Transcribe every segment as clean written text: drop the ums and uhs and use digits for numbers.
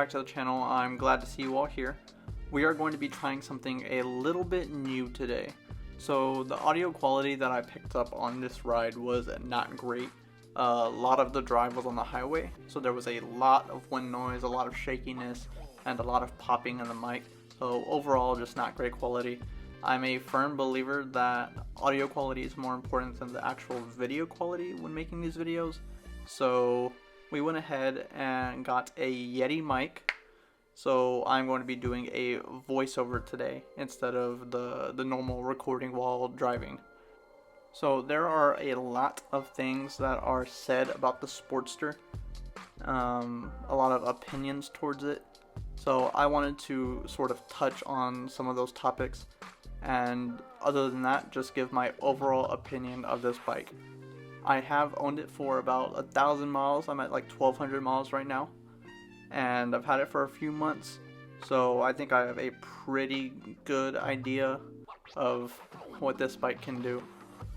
back to the channel. I'm glad to see you all here. We are going to be trying something a little bit new today. So the audio quality that I picked up on this ride was not great. A lot of the drive was on the highway, so there was a lot of wind noise, a lot of shakiness, and a lot of popping in the mic. So overall, just not great quality. I'm a firm believer that audio quality is more important than the actual video quality when making these videos. So we went ahead and got a Yeti mic. So I'm going to be doing a voiceover today instead of the normal recording while driving. So there are a lot of things that are said about the Sportster, a lot of opinions towards it. So I wanted to sort of touch on some of those topics, and other than that, just give my overall opinion of this bike. I have owned it for about 1,000 miles. I'm at like 1,200 miles right now, and I've had it for a few months, so I think I have a pretty good idea of what this bike can do.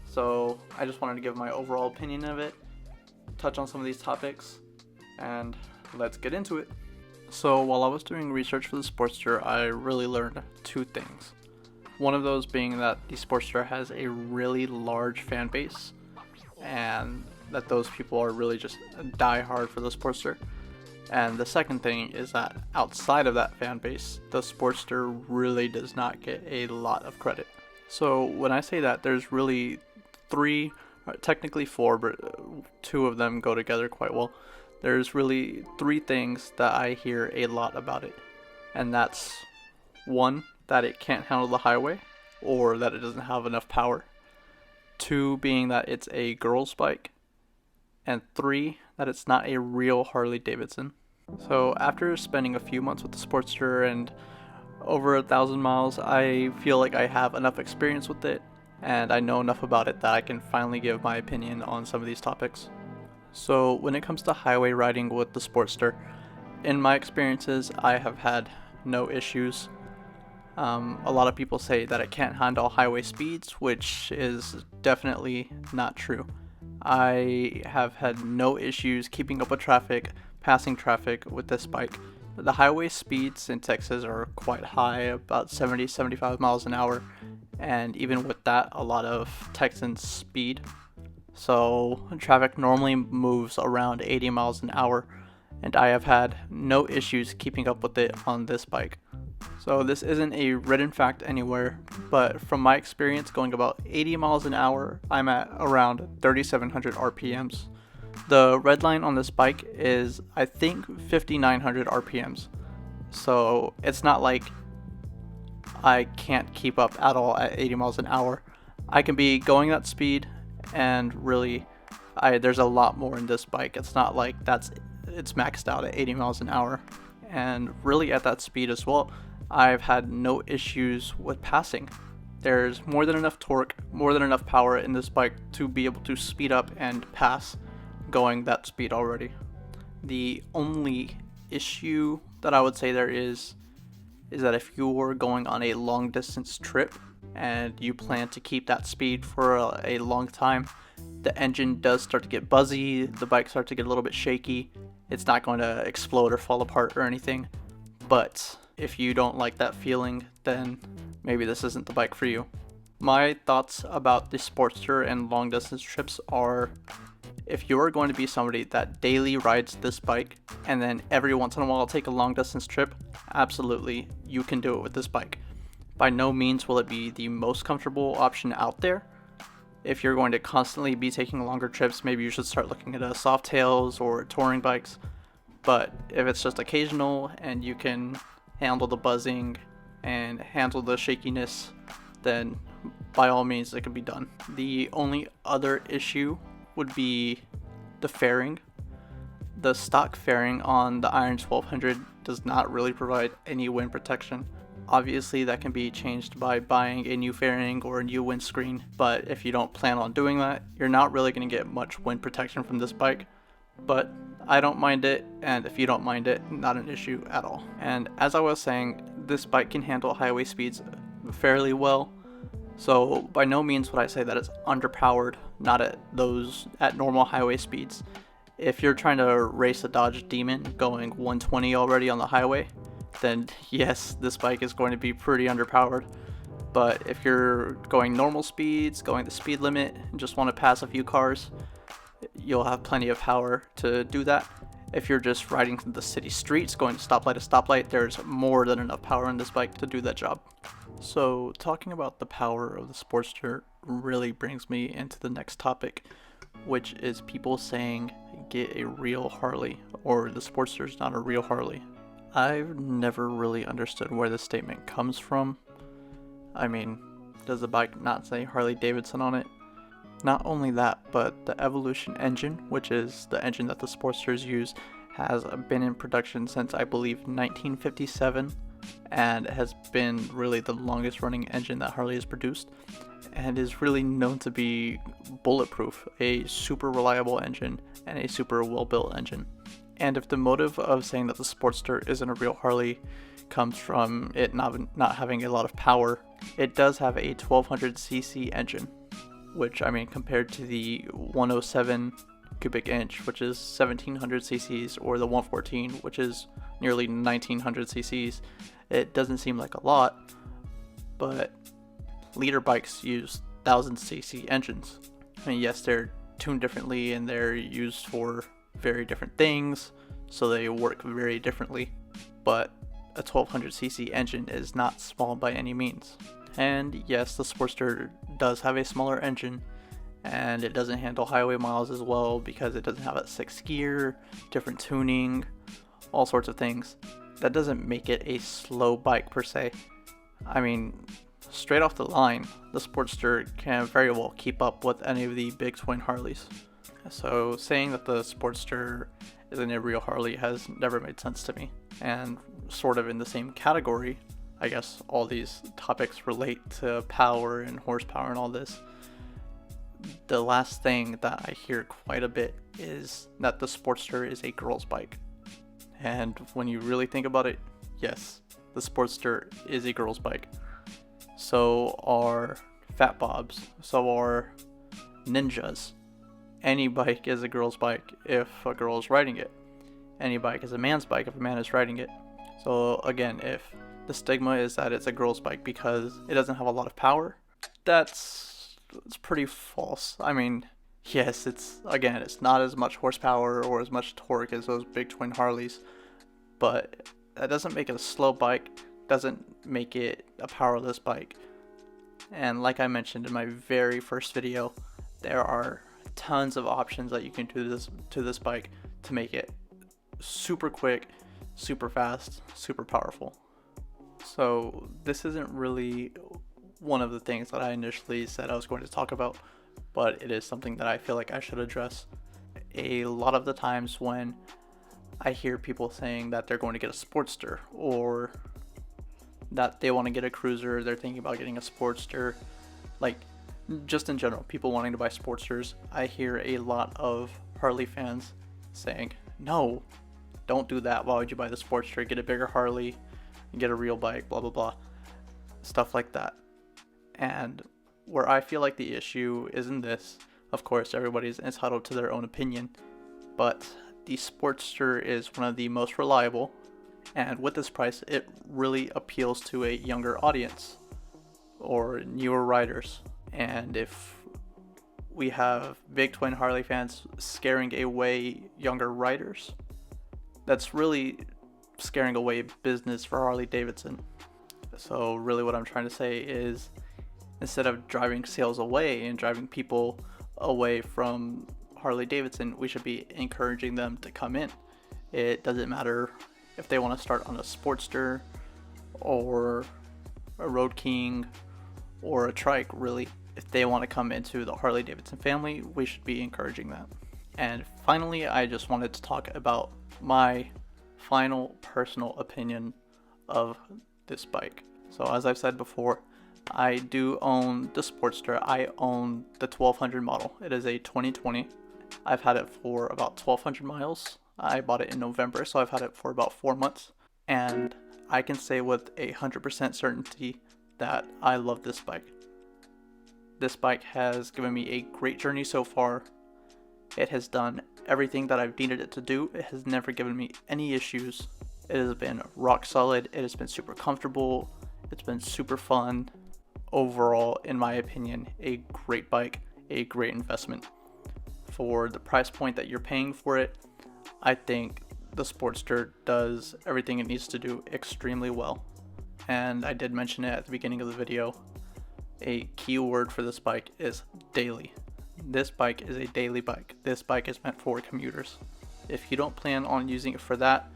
So I just wanted to give my overall opinion of it, touch on some of these topics, and let's get into it. So while I was doing research for the Sportster, I really learned two things. One of those being that the Sportster has a really large fan base, and that those people are really just die hard for the Sportster. And the second thing is that outside of that fan base, the Sportster really does not get a lot of credit. So when I say that, there's really three, technically four, but two of them go together quite well. There's really three things that I hear a lot about it, and that's one, that it can't handle the highway, or that it doesn't have enough power. Two, being that it's a girl's bike, and three, that it's not a real Harley Davidson. So after spending a few months with the Sportster and over 1,000 miles, I feel like I have enough experience with it, and I know enough about it that I can finally give my opinion on some of these topics. So when it comes to highway riding with the Sportster, in my experiences, I have had no issues. A lot of people say that it can't handle highway speeds, which is definitely not true. I have had no issues keeping up with traffic, passing traffic with this bike. The highway speeds in Texas are quite high, about 70-75 miles an hour, and even with that, a lot of Texans speed. So traffic normally moves around 80 miles an hour, and I have had no issues keeping up with it on this bike. So this isn't a written fact anywhere, but from my experience going about 80 miles an hour, I'm at around 3,700 RPMs. The red line on this bike is, I think, 5,900 RPMs. So it's not like I can't keep up at all at 80 miles an hour. I can be going that speed, and really, there's a lot more in this bike. It's not like it's maxed out at 80 miles an hour. And really at that speed as well, I've had no issues with passing. There's more than enough torque, more than enough power in this bike to be able to speed up and pass going that speed already. The only issue that I would say there is that if you're going on a long distance trip and you plan to keep that speed for a long time, the engine does start to get buzzy, the bike starts to get a little bit shaky. It's not going to explode or fall apart or anything, but if you don't like that feeling, then maybe this isn't the bike for you. My thoughts about the Sportster and long distance trips are, if you're going to be somebody that daily rides this bike and then every once in a while take a long distance trip, absolutely, you can do it with this bike. By no means will it be the most comfortable option out there. If you're going to constantly be taking longer trips, maybe you should start looking at Softails or touring bikes. But if it's just occasional and you can handle the buzzing and handle the shakiness, then by all means it can be done. The only other issue would be the fairing. The stock fairing on the Iron1200 does not really provide any wind protection. Obviously that can be changed by buying a new fairing or a new windscreen, but if you don't plan on doing that, you're not really going to get much wind protection from this bike. But I don't mind it, and if you don't mind it, not an issue at all. And as I was saying, this bike can handle highway speeds fairly well, so by no means would I say that it's underpowered, not at normal highway speeds. If you're trying to race a Dodge Demon going 120 already on the highway, then yes, this bike is going to be pretty underpowered. But if you're going normal speeds, going the speed limit, and just want to pass a few cars, you'll have plenty of power to do that. If you're just riding the city streets, going stoplight to stoplight, there's more than enough power in this bike to do that job. So talking about the power of the Sportster really brings me into the next topic, which is people saying get a real Harley, or the Sportster's not a real Harley. I've never really understood where this statement comes from. I mean, does the bike not say Harley Davidson on it? Not only that, but the Evolution engine, which is the engine that the Sportsters use, has been in production since I believe 1957, and has been really the longest running engine that Harley has produced, and is really known to be bulletproof, a super reliable engine, and a super well built engine. And if the motive of saying that the Sportster isn't a real Harley comes from it not having a lot of power, it does have a 1200cc engine, which, I mean, compared to the 107 cubic inch, which is 1700 cc's, or the 114, which is nearly 1900 cc's, it doesn't seem like a lot, but leader bikes use 1000cc engines. I mean, yes, they're tuned differently and they're used for very different things, so they work very differently, but a 1200cc engine is not small by any means. And yes, the Sportster does have a smaller engine, and it doesn't handle highway miles as well because it doesn't have a 6th gear, different tuning, all sorts of things. That doesn't make it a slow bike per se. I mean, straight off the line, the Sportster can very well keep up with any of the big twin Harleys. So saying that the Sportster isn't a real Harley has never made sense to me. And sort of in the same category, I guess all these topics relate to power and horsepower and all this. The last thing that I hear quite a bit is that the Sportster is a girl's bike. And when you really think about it, yes, the Sportster is a girl's bike. So are Fat Bobs, so are Ninjas. Any bike is a girl's bike if a girl is riding it. Any bike is a man's bike if a man is riding it. So again, if the stigma is that it's a girl's bike because it doesn't have a lot of power, it's pretty false. I mean, yes, it's not as much horsepower or as much torque as those big twin Harleys, but that doesn't make it a slow bike, doesn't make it a powerless bike. And like I mentioned in my very first video, there are tons of options that you can do to this bike to make it super quick, super fast, super powerful. So this isn't really one of the things that I initially said I was going to talk about, but it is something that I feel like I should address. A lot of the times when I hear people saying that they're going to get a Sportster, or that they want to get a cruiser, they're thinking about getting a Sportster, like just in general, people wanting to buy Sportsters, I hear a lot of Harley fans saying, no, don't do that. Why would you buy the Sportster? Get a bigger Harley, get a real bike, blah, blah, blah. Stuff like that. And where I feel like the issue isn't this, of course, everybody's entitled to their own opinion, but the Sportster is one of the most reliable, and with this price, it really appeals to a younger audience or newer riders. And if we have big twin Harley fans scaring away younger riders, that's really scaring away business for Harley Davidson. So really what I'm trying to say is, instead of driving sales away and driving people away from Harley Davidson, we should be encouraging them to come in. It doesn't matter if they want to start on a Sportster or a Road King or a trike, really. If they want to come into the Harley Davidson family, we should be encouraging that. And finally, I just wanted to talk about my final personal opinion of this bike. So as I've said before, I do own the Sportster. I own the 1200 model. It is a 2020. I've had it for about 1200 miles. I bought it in November, so I've had it for about 4 months. And I can say with 100% certainty that I love this bike. This bike has given me a great journey so far. It has done everything that I've needed it to do. It has never given me any issues. It has been rock solid. It has been super comfortable. It's been super fun. Overall, in my opinion, a great bike, a great investment. For the price point that you're paying for it, I think the Sportster does everything it needs to do extremely well. And I did mention it at the beginning of the video. A key word for this bike is daily. This bike is a daily bike. This bike is meant for commuters. If you don't plan on using it for that,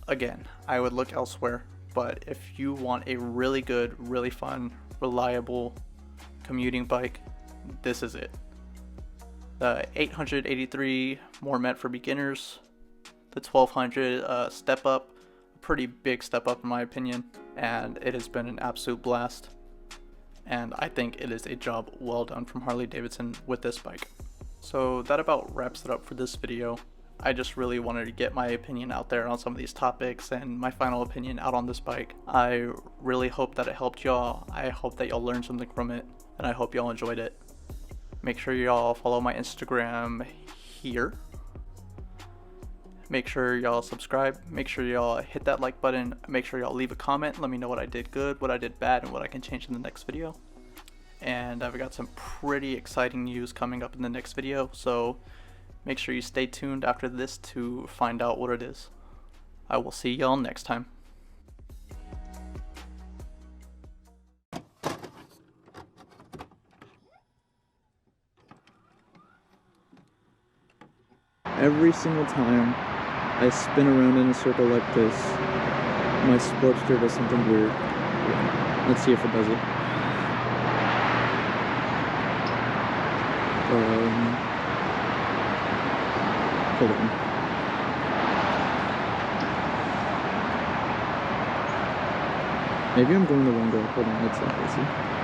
again, I would look elsewhere. But if you want a really good, really fun, reliable commuting bike, this is it. The 883 more meant for beginners. The 1200 step up, a pretty big step up in my opinion, and it has been an absolute blast. And I think it is a job well done from Harley Davidson with this bike. So that about wraps it up for this video. I just really wanted to get my opinion out there on some of these topics and my final opinion out on this bike. I really hope that it helped y'all. I hope that y'all learned something from it, and I hope y'all enjoyed it. Make sure y'all follow my Instagram here. Make sure y'all subscribe. Make sure y'all hit that like button. Make sure y'all leave a comment. Let me know what I did good, what I did bad, and what I can change in the next video. And I've got some pretty exciting news coming up in the next video, so make sure you stay tuned after this to find out what it is. I will see y'all next time. Every single time I spin around in a circle like this, my Sportster does something weird. Let's see if it does it. Hold on. Maybe I'm going the wrong way. Hold on, let's see.